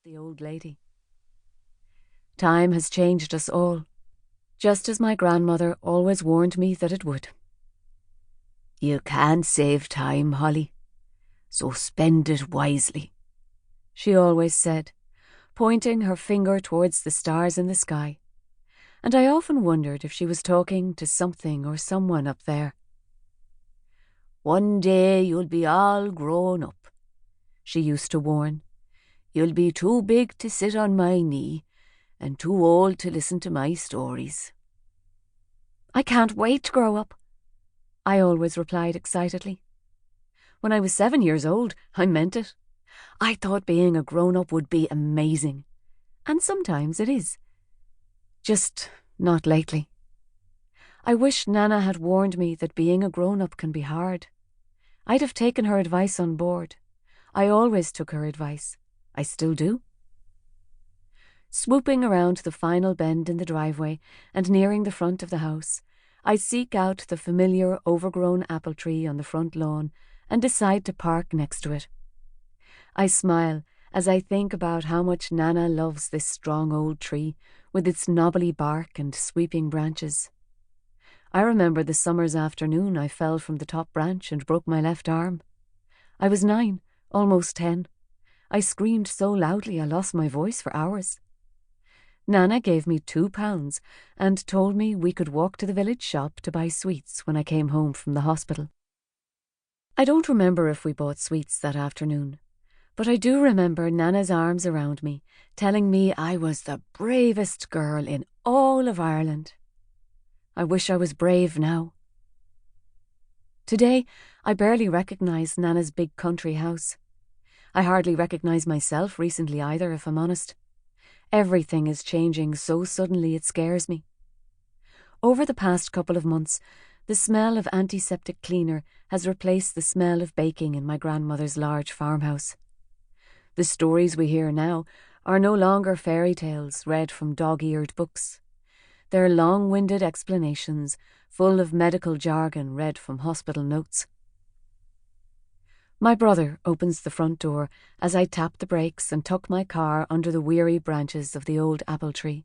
the old lady. Time has changed us all, just as my grandmother always warned me that it would. You can't save time, Holly, so spend it wisely, she always said, pointing her finger towards the stars in the sky, and I often wondered if she was talking to something or someone up there. One day you'll be all grown up, she used to warn. You'll be too big to sit on my knee and too old to listen to my stories. I can't wait to grow up, I always replied excitedly. When I was 7 years old, I meant it. I thought being a grown-up would be amazing. And sometimes it is. Just not lately. I wish Nana had warned me that being a grown-up can be hard. I'd have taken her advice on board. I always took her advice. I still do. Swooping around the final bend in the driveway and nearing the front of the house, I seek out the familiar overgrown apple tree on the front lawn and decide to park next to it. I smile as I think about how much Nana loves this strong old tree with its knobbly bark and sweeping branches. I remember the summer's afternoon I fell from the top branch and broke my left arm. I was 9, almost 10. I screamed so loudly I lost my voice for hours. Nana gave me £2 and told me we could walk to the village shop to buy sweets when I came home from the hospital. I don't remember if we bought sweets that afternoon, but I do remember Nana's arms around me, telling me I was the bravest girl in all of Ireland. I wish I was brave now. Today, I barely recognise Nana's big country house. I hardly recognise myself recently either, if I'm honest. Everything is changing so suddenly it scares me. Over the past couple of months, the smell of antiseptic cleaner has replaced the smell of baking in my grandmother's large farmhouse. The stories we hear now are no longer fairy tales read from dog-eared books. They're long-winded explanations full of medical jargon read from hospital notes. My brother opens the front door as I tap the brakes and tuck my car under the weary branches of the old apple tree.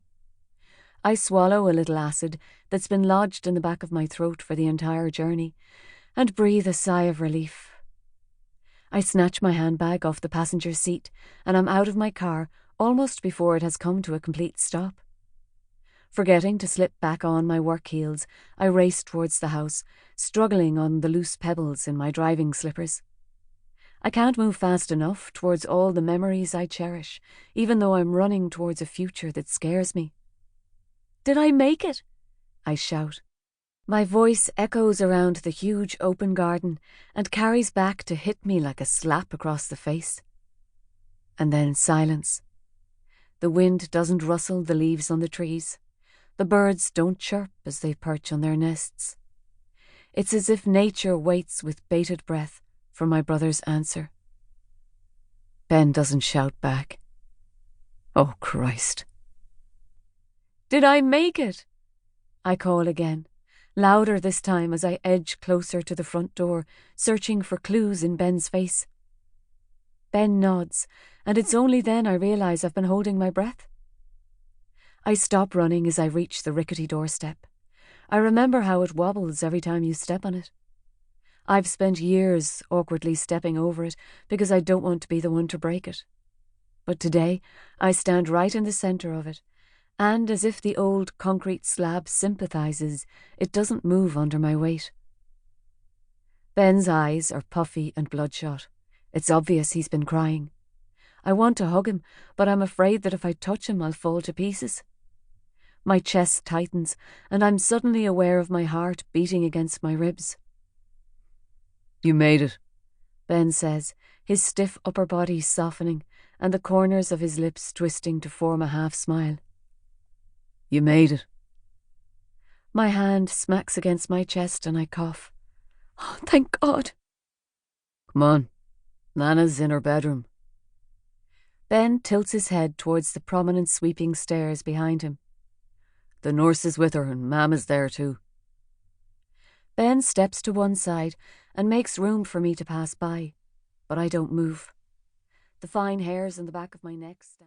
I swallow a little acid that's been lodged in the back of my throat for the entire journey and breathe a sigh of relief. I snatch my handbag off the passenger seat and I'm out of my car almost before it has come to a complete stop. Forgetting to slip back on my work heels, I race towards the house, struggling on the loose pebbles in my driving slippers. I can't move fast enough towards all the memories I cherish, even though I'm running towards a future that scares me. Did I make it? I shout. My voice echoes around the huge open garden and carries back to hit me like a slap across the face. And then silence. The wind doesn't rustle the leaves on the trees. The birds don't chirp as they perch on their nests. It's as if nature waits with bated breath for my brother's answer. Ben doesn't shout back. Oh, Christ. Did I make it? I call again, louder this time as I edge closer to the front door, searching for clues in Ben's face. Ben nods, and it's only then I realise I've been holding my breath. I stop running as I reach the rickety doorstep. I remember how it wobbles every time you step on it. I've spent years awkwardly stepping over it because I don't want to be the one to break it. But today, I stand right in the centre of it, and as if the old concrete slab sympathises, it doesn't move under my weight. Ben's eyes are puffy and bloodshot. It's obvious he's been crying. I want to hug him, but I'm afraid that if I touch him, I'll fall to pieces. My chest tightens, and I'm suddenly aware of my heart beating against my ribs. You made it, Ben says, his stiff upper body softening and the corners of his lips twisting to form a half-smile. You made it. My hand smacks against my chest and I cough. Oh, thank God. Come on, Nana's in her bedroom. Ben tilts his head towards the prominent sweeping stairs behind him. The nurse is with her and Mam is there too. Ben steps to one side and makes room for me to pass by, but I don't move. The fine hairs on the back of my neck stand.